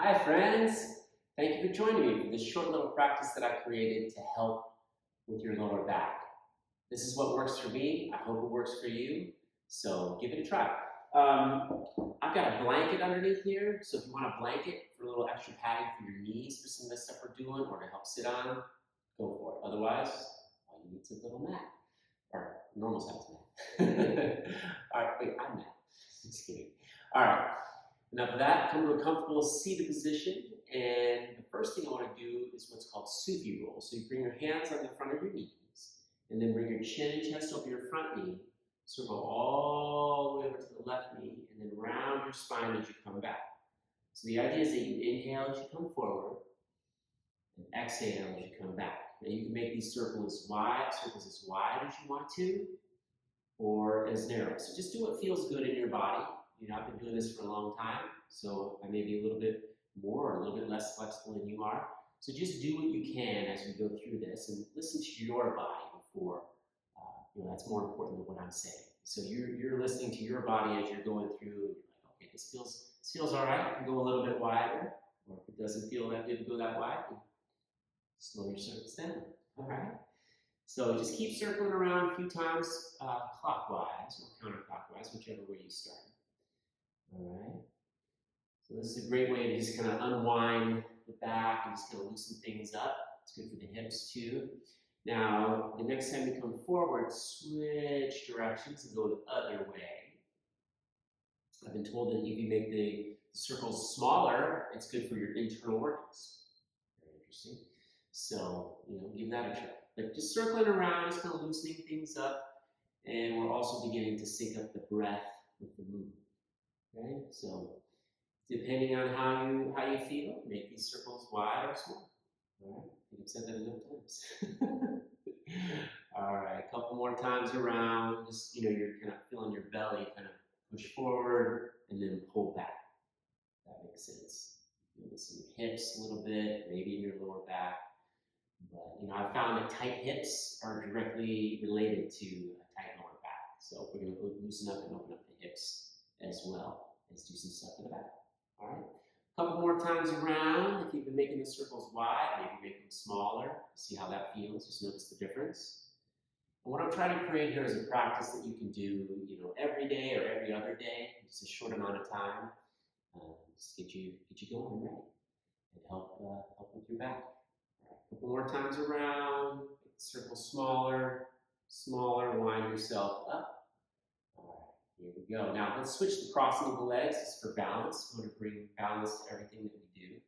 Hi friends, thank you for joining me for this short little practice that I created to help with your lower back. This is what works for me. I hope it works for you, so give it a try. I've got a blanket underneath here, so if you want a blanket for a little extra padding for your knees for some of the stuff we're doing or to help sit on, go for it. Otherwise, all you need is a little mat, or normal size mat. All right, wait, I'm mat. Just kidding. All right. Enough of that, come to a comfortable seated position, and the first thing I want to do is what's called Sufi Rolls. So you bring your hands on the front of your knees, and then bring your chin and chest over your front knee, circle all the way over to the left knee, and then round your spine as you come back. So the idea is that you inhale as you come forward, and exhale as you come back. Now you can make these circles as wide as you want to, or as narrow. So just do what feels good in your body. You know, I've been doing this for a long time, so I may be a little bit more or a little bit less flexible than you are. So just do what you can as we go through this and listen to your body before, that's more important than what I'm saying. So you're listening to your body as you're going through, and you're like, okay, this feels all right. I can go a little bit wider, or if it doesn't feel that good to go that wide, slow your circles down. All right. So just keep circling around a few times clockwise or counterclockwise, whichever way you start. All right. So this is a great way to just kind of unwind the back and just kind of loosen things up. It's good for the hips too. Now, the next time you come forward, switch directions and go the other way. I've been told that if you make the circles smaller, it's good for your internal organs. Very interesting. So, give that a try. But just circling around, just kind of loosening things up. And we're also beginning to sync up the breath with the movement. Okay, so depending on how you feel, make these circles wide or small. All right, I think I've said that enough times. All right, a couple more times around. Just you're kind of feeling your belly kind of push forward and then pull back. That makes sense. Loosen your hips a little bit, maybe in your lower back. But I've found that tight hips are directly related to a tight lower back. So we're going to loosen up and open up the hips as well. Let's do some stuff in the back. All right. A couple more times around. If you've been making the circles wide, maybe make them smaller. See how that feels. Just notice the difference. And what I'm trying to create here is a practice that you can do, every day or every other day, just a short amount of time, just get you going and ready, and help with your back. All right. A couple more times around. Make the circle smaller, wind yourself up. Here we go. Now let's switch to crossing of the legs. This is for balance. We want to bring balance to everything that we do.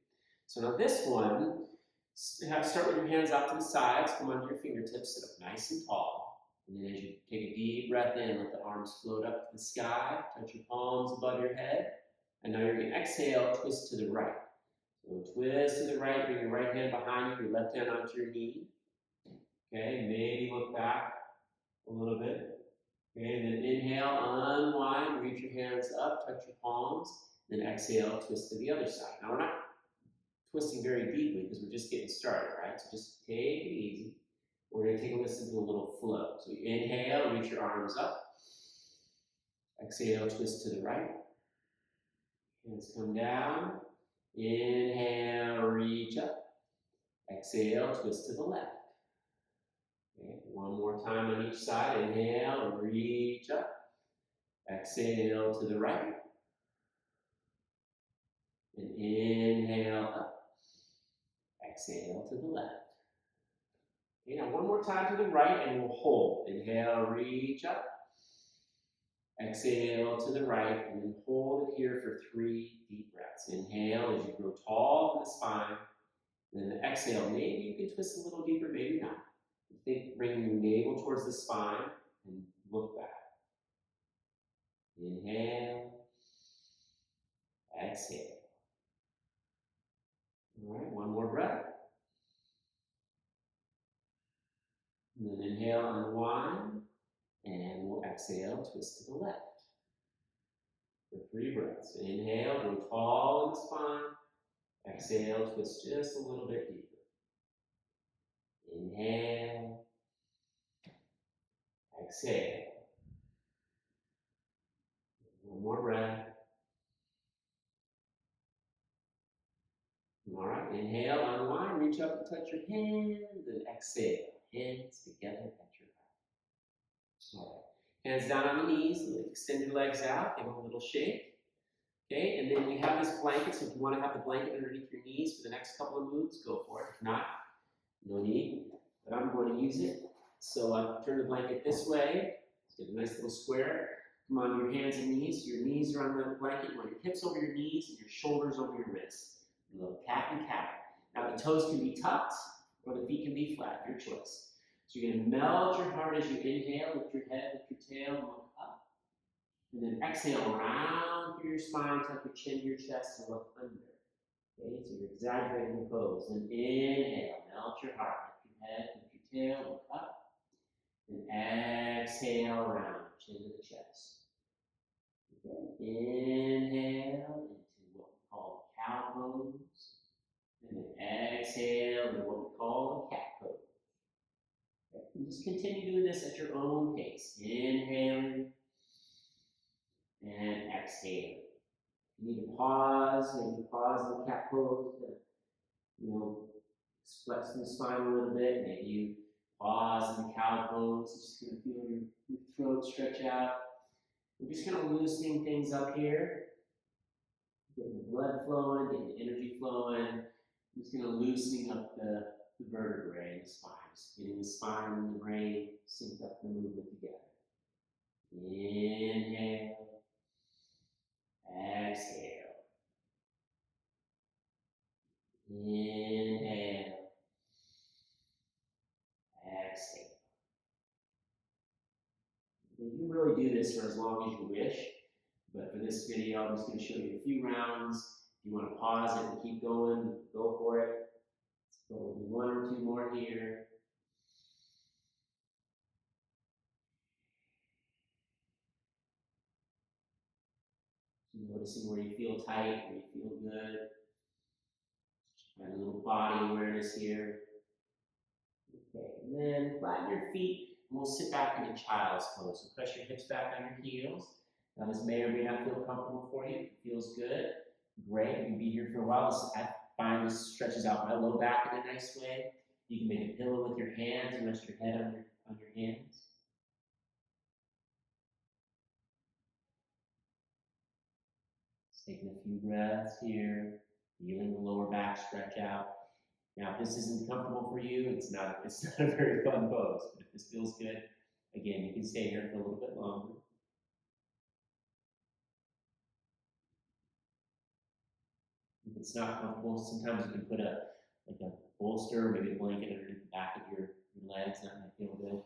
So now this one, start with your hands out to the sides, come onto your fingertips, sit up nice and tall. And then as you take a deep breath in, let the arms float up to the sky, touch your palms above your head. And now you're going to exhale, twist to the right. So twist to the right, bring your right hand behind you, your left hand onto your knee. Okay, maybe look back a little bit. Okay, and then inhale, unwind, reach your hands up, touch your palms, then exhale, twist to the other side. Now we're not twisting very deeply because we're just getting started, right? So just take it easy. We're going to take a listen to a little flow. So you inhale, reach your arms up. Exhale, twist to the right. Hands come down. Inhale, reach up. Exhale, twist to the left. Okay, one more time on each side. Inhale, reach up. Exhale to the right. And inhale up. Exhale to the left. Okay, now one more time to the right and we'll hold. Inhale, reach up. Exhale to the right and then hold it here for 3 deep breaths. Inhale as you grow tall in the spine. And then exhale, maybe you can twist a little deeper, maybe not. Think, bring your navel towards the spine and look back. Inhale. Exhale. All right, one more breath. And then inhale, unwind, and we'll exhale, twist to the left. For 3 breaths. Inhale, grow tall in the spine. Exhale, twist just a little bit deeper. Inhale. Exhale. One more breath. All right, inhale, unwind, reach up and touch your hands, and exhale, hands together at your heart. All right, hands down on the knees, extend your legs out, give them a little shake. Okay, and then we have this blanket, so if you want to have the blanket underneath your knees for the next couple of moves, go for it. If not, no need, but I'm going to use it. So I turn the blanket this way, get a nice little square. Come on your hands and knees. Your knees are on the blanket. You want your hips over your knees and your shoulders over your wrists. A little cat and cow. Now the toes can be tucked or the feet can be flat, your choice. So you're going to melt your heart as you inhale, lift your head, lift your tail, look up. And then exhale, round through your spine, tuck your chin to your chest, and look under. Okay, so you're exaggerating the pose. And inhale, melt your heart, lift your head, lift your tail, look up. And exhale, round, chin to the chest. Okay. Inhale into what we call cow pose. And then exhale into what we call the cat pose. Okay. And just continue doing this at your own pace. Inhaling and exhaling. You need to pause, maybe pause in the cat pose to, flex the spine a little bit. Maybe you pause in the cow pose. Just going to feel your throat stretch out. We're just kind of loosening things up here. Getting the blood flowing, getting the energy flowing. I'm just going to loosening up the vertebrae and the spine. Just getting the spine and the brain synced up the movement together. Inhale. Exhale. Inhale. Exhale. You can really do this for as long as you wish, but for this video, I'm just going to show you a few rounds. If you want to pause it and keep going, go for it. So we'll do one or two more here. Noticing where you feel tight, where you feel good. Find a little body awareness here. Okay, and then flatten your feet. And we'll sit back into child's pose. So press your hips back on your heels. Now this may or may not feel comfortable for you. If it feels good, great. You can be here for a while. I find this stretches out my low back in a nice way. You can make a pillow with your hands and rest your head on your hands. Just taking a few breaths here, feeling the lower back stretch out. Now, if this isn't comfortable for you, it's not a very fun pose. But if this feels good, again, you can stay here for a little bit longer. If it's not comfortable, sometimes you can put a bolster, maybe a blanket underneath the back of your legs. That might feel good.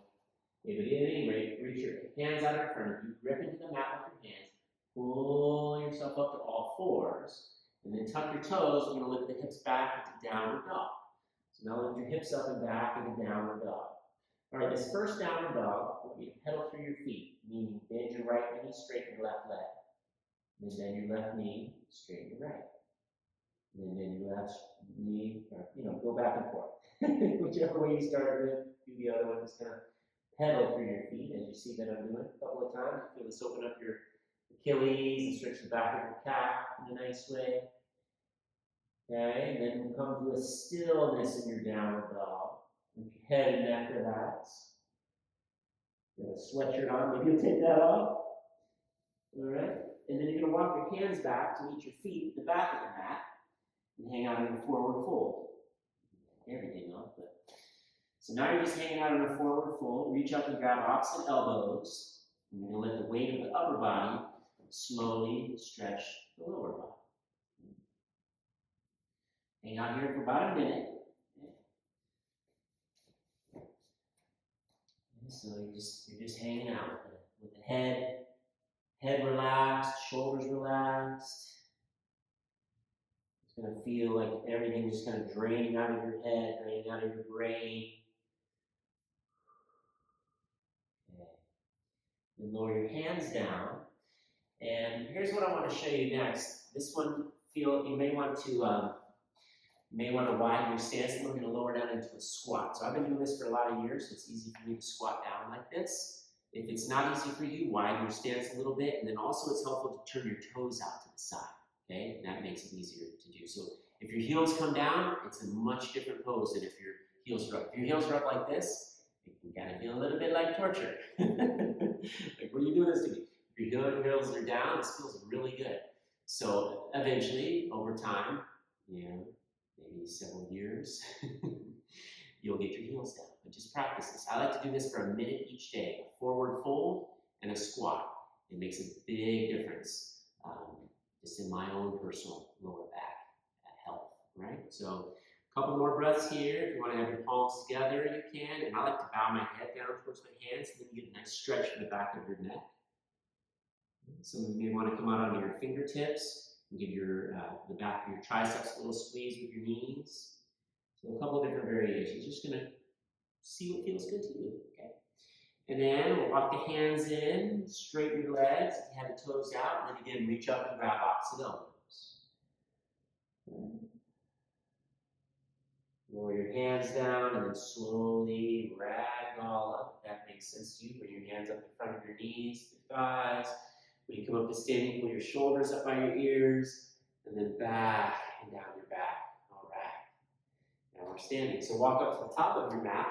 Okay, but at any rate, reach your hands out in front of you, grip into the mat with your hands, pull yourself up to all fours, and then tuck your toes. We're going to lift the hips back into downward dog. So now lift your hips up and back into downward dog. All right, this first downward dog, I want you to pedal through your feet, meaning bend your right knee, straighten your left leg. Then bend your left knee, straighten your right. And then bend your left knee, or, go back and forth. Whichever way you started with, do the other one. Just kind of pedal through your feet as you see that I'm doing a couple of times. Feel this open up your Achilles and stretch the back of your calf in a nice way. Okay, and then we'll come to a stillness in your downward dog. With your head and neck relax. You have a sweatshirt on, maybe you'll take that off. All right, and then you're going to walk your hands back to meet your feet at the back of the mat and hang out in the forward fold. Everything off, but so now you're just hanging out in the forward fold. Reach up and grab opposite elbows. And you're going to let the weight of the upper body slowly stretch the lower body. Hang out here for about a minute. So you're just hanging out with the head relaxed, shoulders relaxed. It's going to feel like everything just kind of draining out of your head, draining out of your brain. Okay. Then lower your hands down. And here's what I want to show you next. This one, you may want to widen your stance, and we're going to lower down into a squat. So I've been doing this for a lot of years, so it's easy for me to squat down like this. If it's not easy for you, widen your stance a little bit, and then also it's helpful to turn your toes out to the side, okay? And that makes it easier to do. So If your heels come down, it's a much different pose than if your heels are up. If your heels are up like this, it can kind of feel a little bit like torture. Like, what are you doing this to me? If your heels are down, this feels really good. So eventually, over time, maybe several years, you'll get your heels down. But just practice this. I like to do this for a minute each day. A forward fold and a squat. It makes a big difference just in my own personal lower back health, right? So a couple more breaths here. If you want to have your palms together, you can. And I like to bow my head down towards my hands, and then you get a nice stretch for the back of your neck. Some of you may want to come out onto your fingertips and give your the back of your triceps a little squeeze with your knees. So a couple of different variations. Just going to see what feels good to you, okay? And then we'll walk the hands in, straighten your legs, if you have the toes out, and then again, reach up and grab opposite elbows. Lower your hands down and then slowly ragdoll up. If that makes sense to you. Bring your hands up in front of your knees, your thighs. When you come up to standing, pull your shoulders up by your ears, and then back and down your back. All right. Now we're standing. So walk up to the top of your mat.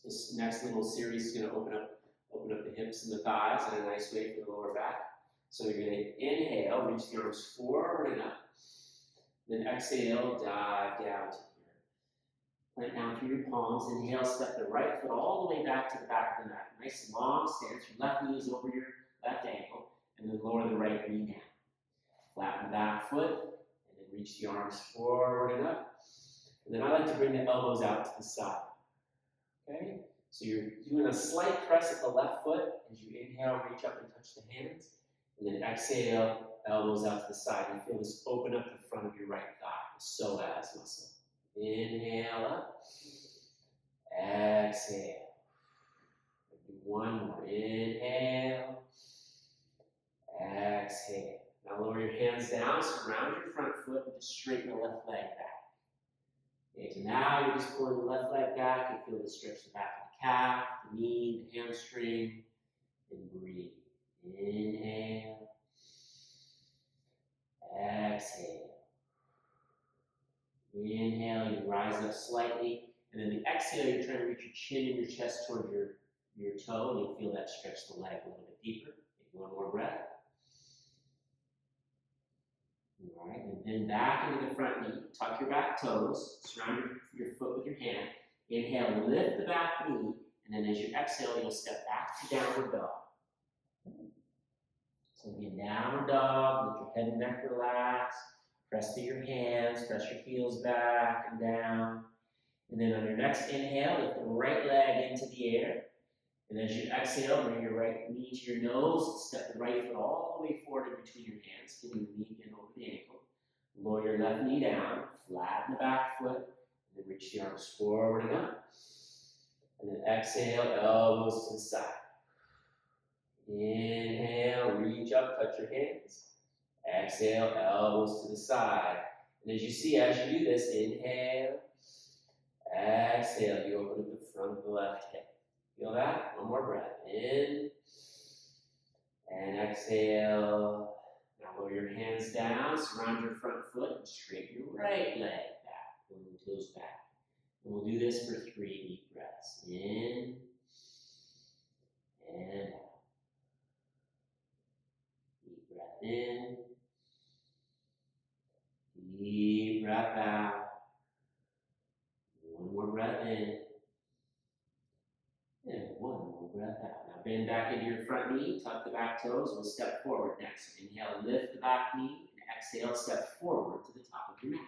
This next little series is going to open up the hips and the thighs in a nice way for the lower back. So you're going to inhale, reach the arms forward and up. Then exhale, dive down to here. Plant down through your palms. Inhale, step the right foot all the way back to the back of the mat. Nice long stance. Your left knee is over your left ankle, and then lower the right knee down. Flatten the back foot, and then reach the arms forward and up. And then I like to bring the elbows out to the side. Okay? So you're doing a slight press at the left foot as you inhale, reach up and touch the hands. And then exhale, elbows out to the side. You feel this open up the front of your right thigh, the psoas muscle. Inhale up. Exhale. Do one more. Inhale. Exhale. Now lower your hands down, surround your front foot, and just straighten the left leg back. Okay, so now you're just pulling the left leg back. You feel the stretch the back of the calf, the knee, the hamstring, and breathe. Inhale. Exhale. Inhale, you rise up slightly, and then the exhale, you're trying to reach your chin and your chest toward your toe, and you'll feel that stretch the leg a little bit deeper. Take one more breath. All right, and then back into the front knee. Tuck your back toes, surround your foot with your hand. Inhale, lift the back knee, and then as you exhale, you'll step back to downward dog. So again, downward dog, let your head and neck relax. Press through your hands, press your heels back and down. And then on your next inhale, lift the right leg into the air. And as you exhale, bring your right knee to your nose. Step the right foot all the way forward in between your hands, getting the knee in over the ankle. Lower your left knee down, flatten the back foot, and then reach the arms forward and up. And then exhale, elbows to the side. Inhale, reach up, touch your hands. Exhale, elbows to the side. And as you see, as you do this, inhale, exhale, you open up the front of the left hip. Feel that? One more breath. In and exhale. Now lower your hands down, surround your front foot, and straighten your right leg back. Pull the toes back. And we'll do this for 3 deep breaths. In and out. Deep breath in. Deep breath out. One more breath in. And one more breath out. Now bend back into your front knee, tuck the back toes, we'll step forward next. Inhale, lift the back knee, and exhale, step forward to the top of your mat.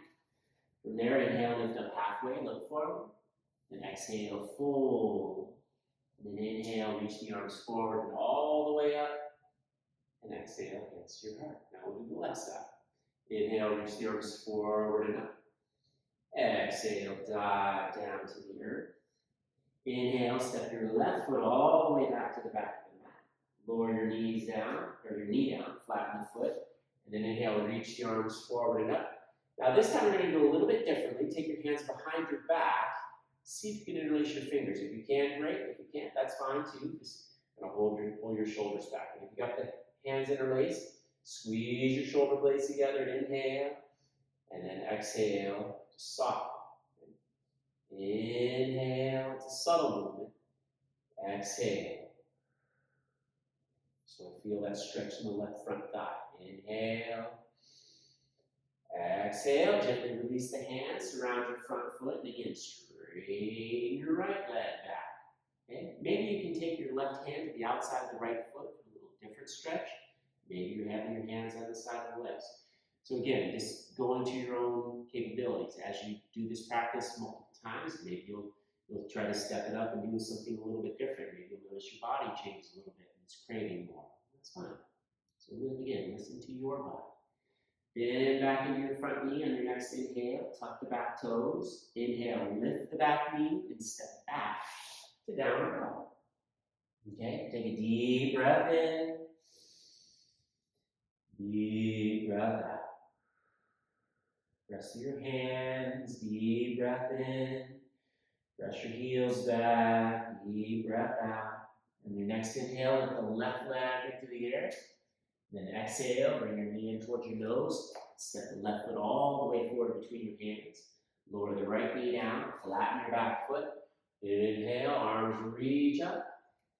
From there, inhale, lift up halfway, look forward. Then exhale, fold. And then inhale, reach the arms forward and all the way up. And exhale, hands to your heart. Now we'll do the left side. Inhale, reach the arms forward and up. Exhale, dive down to the earth. Inhale, step your left foot all the way back to the back of the mat. Lower your knees down, or your knee down, flatten the foot. And then inhale, reach the arms forward and up. Now this time we're going to do a little bit differently. Take your hands behind your back. See if you can interlace your fingers. If you can, great. If you can't, that's fine too. Just pull your shoulders back. And if you got the hands interlaced, squeeze your shoulder blades together and inhale. And then Exhale, soften. Inhale, it's a subtle movement. Exhale. So feel that stretch in the left front thigh. Inhale. Exhale, gently release the hands, surround your front foot, and again, straighten your right leg back. Okay? Maybe you can take your left hand to the outside of the right foot for a little different stretch. Maybe you're having your hands on the side of the legs. So again, just go into your own capabilities. As you do this practice multiple times, maybe you'll try to step it up and do something a little bit different. Maybe you'll notice your body changes a little bit and it's craving more. That's fine. So again, listen to your body. Bend back into your front knee on your next inhale. Tuck the back toes. Inhale, lift the back knee and step back to downward dog. Okay, take a deep breath in. Deep breath out. Press your hands, deep breath in. Press your heels back, deep breath out. And your next inhale, lift the left leg into the air. Then exhale, bring your knee in towards your nose. Step the left foot all the way forward between your hands. Lower the right knee down, flatten your back foot. Inhale, arms reach up.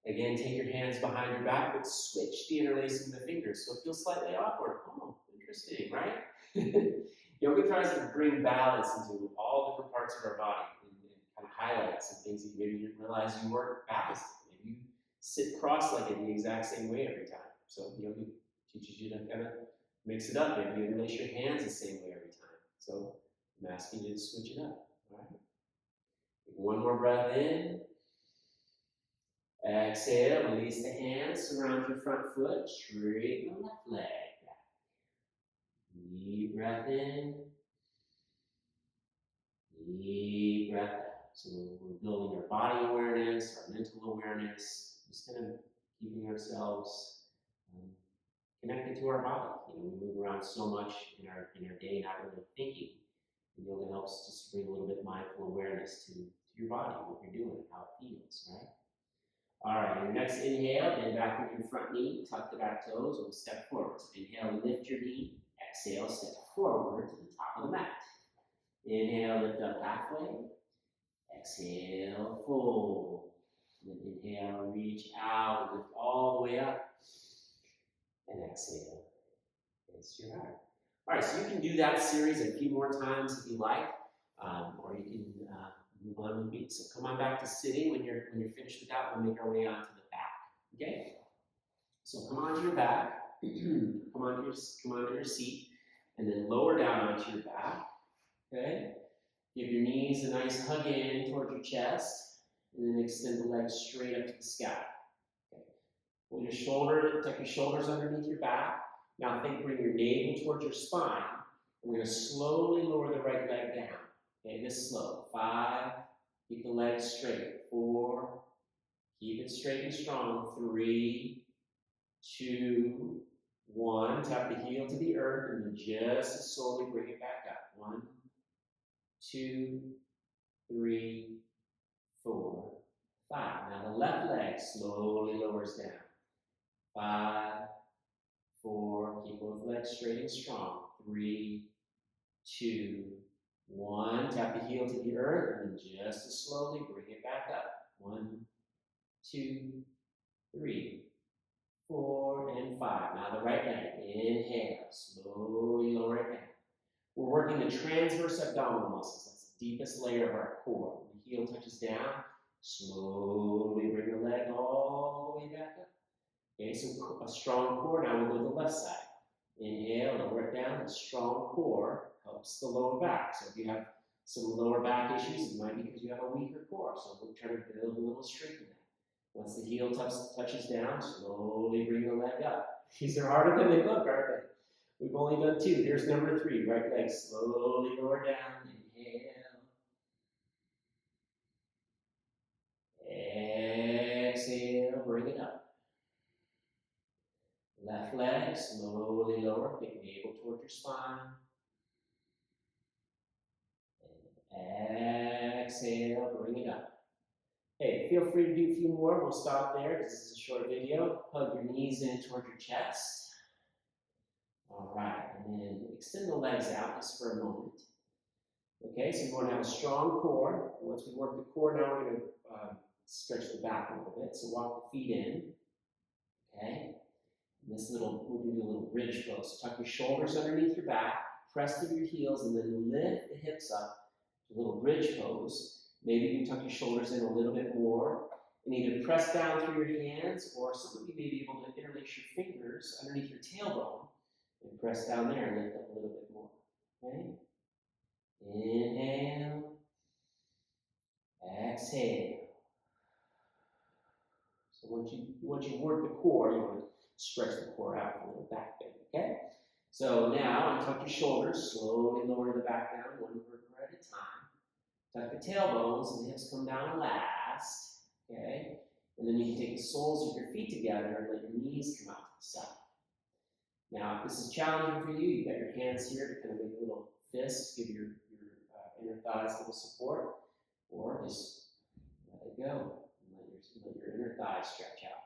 Again, take your hands behind your back, but switch the interlacing of the fingers. So it feels slightly awkward. Oh, interesting, right? Yoga tries to bring balance into all different parts of our body and kind of highlight some things that maybe you didn't realize you weren't balanced. Maybe you sit cross-legged the exact same way every time. So yoga teaches you to kind of mix it up. Maybe you interlace your hands the same way every time. So I'm asking you to switch it up. All right? Take one more breath in. Exhale, release the hands, surround your front foot, straighten the left leg back. Deep breath in. Deep breath out. So we're building our body awareness, our mental awareness, just kind of keeping ourselves connected to our body. We move around so much in our day, not really thinking. And yoga helps just bring a little bit mindful awareness to your body, what you're doing, how it feels, right? All right, your next inhale, bend back with your front knee, tuck the back toes, we'll step forward. So inhale, lift your knee. Exhale, step forward to the top of the mat. Inhale, lift up halfway. Exhale, fold. And then inhale, reach out, lift all the way up. And exhale, face your heart. All right, so you can do that series a few more times if you like, or you can move on with me. So come on back to sitting when you're finished with that. We'll make our way onto the back. Okay? So come onto your back. come onto your seat, and then lower down onto your back. Okay? Give your knees a nice hug in towards your chest, and then extend the legs straight up to the sky. Okay. Pull your tuck your shoulders underneath your back. Now bring your navel towards your spine. We're going to slowly lower the right leg down. Okay, this slow. 5, keep the legs straight. 4, keep it straight and strong. 3, 2, 1. Tap the heel to the earth, and then just slowly bring it back up. 1, 2, 3, 4, 5. Now the left leg slowly lowers down. 5, 4, keep both legs straight and strong. 3, 2, 1. Tap the heel to the earth, and then just as slowly bring it back up. 1, 2, 3, 4, and 5. Now the right leg. Inhale. Slowly lower it down. We're working the transverse abdominal muscles. That's the deepest layer of our core. When the heel touches down, slowly bring the leg all the way back up. Okay, so a strong core. Now we'll go to the left side. Inhale, lower it down. A strong core helps the lower back. So if you have some lower back issues, it might be because you have a weaker core. So we'll try to build a little strength in that. Once the heel touches down, slowly bring the leg up. These are harder than they look, aren't they? We've only done 2. Here's number 3. Right leg slowly lower down. Inhale. Exhale, bring it up. Left leg slowly lower. Pick navel towards your spine. And exhale, bring it up. Hey, feel free to do a few more. We'll stop there because this is a short video. Hug your knees in toward your chest. All right, and then extend the legs out just for a moment. Okay, so you want to have a strong core. Once we work the core, now we're going to stretch the back a little bit. So walk the feet in. Okay, and this little, we're going to do a little bridge pose. So tuck your shoulders underneath your back, press through your heels, and then lift the hips up to a little bridge pose. Maybe you can tuck your shoulders in a little bit more, and either press down through your hands, or some of you may be able to interlace your fingers underneath your tailbone and press down there and lift up a little bit more. Okay? Inhale. Exhale. So once you work the core, you want to stretch the core out for a little back bend. Okay? So now untuck your shoulders, slowly lower the back down, one vertebra at a time. Tuck the tailbones and the hips come down last. Okay? And then you can take the soles of your feet together and let your knees come out to the side. Now, if this is challenging for you, you've got your hands here to kind of make a little fist, give your inner thighs a little support, or just let it go and let your inner thighs stretch out.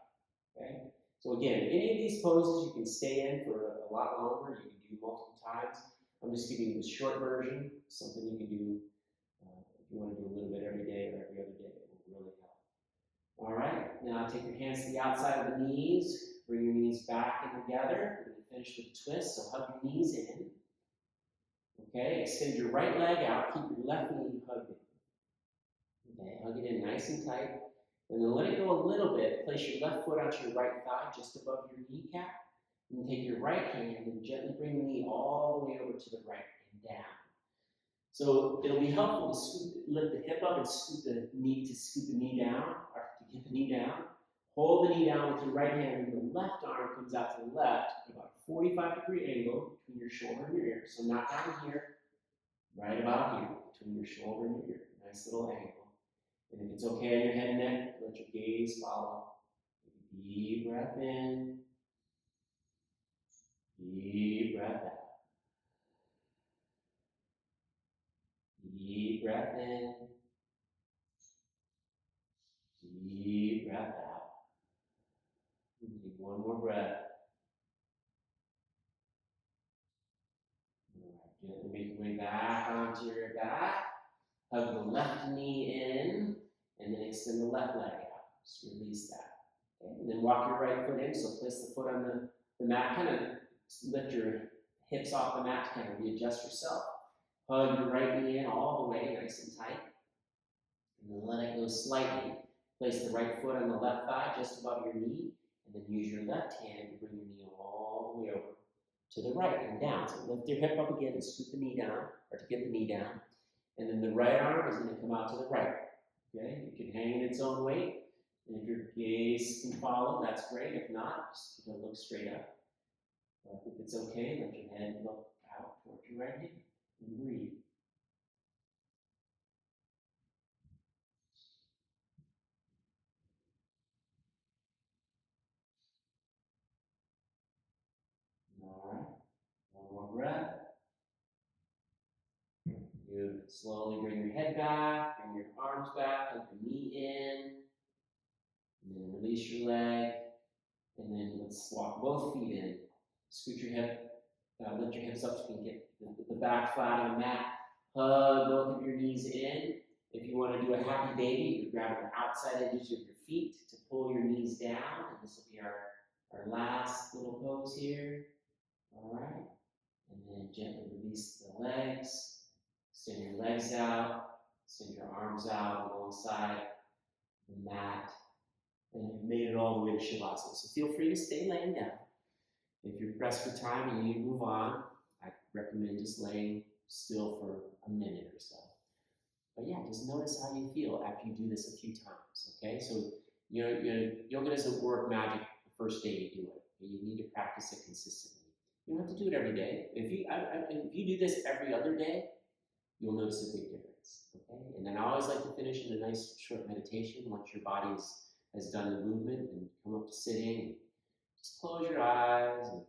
Okay? So again, any of these poses you can stay in for a lot longer. You can do multiple times. I'm just giving you the short version, something you can do if you want to do a little bit every day or every other day. It will really help. All right, now take your hands to the outside of the knees. Bring your knees back and together. We're going to finish with a twist, so hug your knees in. Okay, extend your right leg out. Keep your left knee hugged in. Okay, hug it in nice and tight. And then let it go a little bit. Place your left foot onto your right thigh, just above your kneecap. And take your right hand and gently bring the knee all the way over to the right and down. So it'll be helpful to lift the hip up and scoot the knee down, or to get the knee down. Hold the knee down with your right hand, and the left arm comes out to the left at about a 45-degree angle between your shoulder and your ear. So not down here, right about here, between your shoulder and your ear. Nice little angle. And if it's okay on your head and neck, let your gaze follow. Deep breath in. Deep breath out. Deep breath in. Deep breath out. And take one more breath. All right, gently make your way back onto your back. Hug the left knee in, and then extend the left leg out. Just release that. Okay? And then walk your right foot in, so place the foot on the mat, kind of lift your hips off the mat to kind of readjust yourself. Hug your right knee in all the way, nice and tight. And then let it go slightly. Place the right foot on the left thigh, just above your knee, and then use your left hand to bring your knee all the way over to the right and down. So lift your hip up again and scoot the knee down, or to get the knee down. And then the right arm is going to come out to the right. Okay? It can hang in its own weight. And if your gaze can follow, that's great. If not, just look straight up. But if it's okay, let your head look out towards your right hand and breathe. All right. One more breath. You slowly bring your head back, bring your arms back, hug your knee in, and then release your leg, and then let's walk both feet in. Scoot your hip, lift your hips up so you can get the back flat on the mat. Hug both of your knees in. If you want to do a happy baby, you grab the outside edges of your feet to pull your knees down, and this will be our last little pose here. All right, and then gently release the legs. Extend your legs out, extend your arms out alongside the mat, and you've made it all the way to Shavasana. So feel free to stay laying down. If you're pressed for time and you need to move on, I recommend just laying still for a minute or so. But yeah, just notice how you feel after you do this a few times, okay? So yoga doesn't work magic the first day you do it. You need to practice it consistently. You don't have to do it every day. If you do this every other day, you'll notice a big difference, okay? And then I always like to finish in a nice short meditation once your body has done the movement and come up to sitting. Just close your eyes and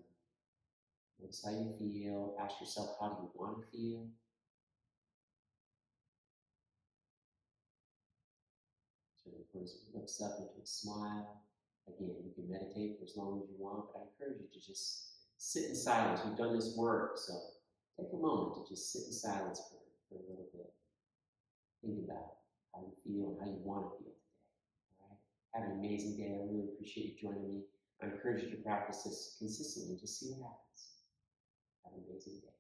notice how you feel. Ask yourself, how do you want to feel? So the person looks up into a smile. Again, you can meditate for as long as you want, but I encourage you to just sit in silence. We've done this work, so take a moment to just sit in silence for a little bit. think about how you feel and how you want to feel today. All right? Have an amazing day. I really appreciate you joining me. I encourage you to practice this consistently. Just see what happens. Have an amazing day.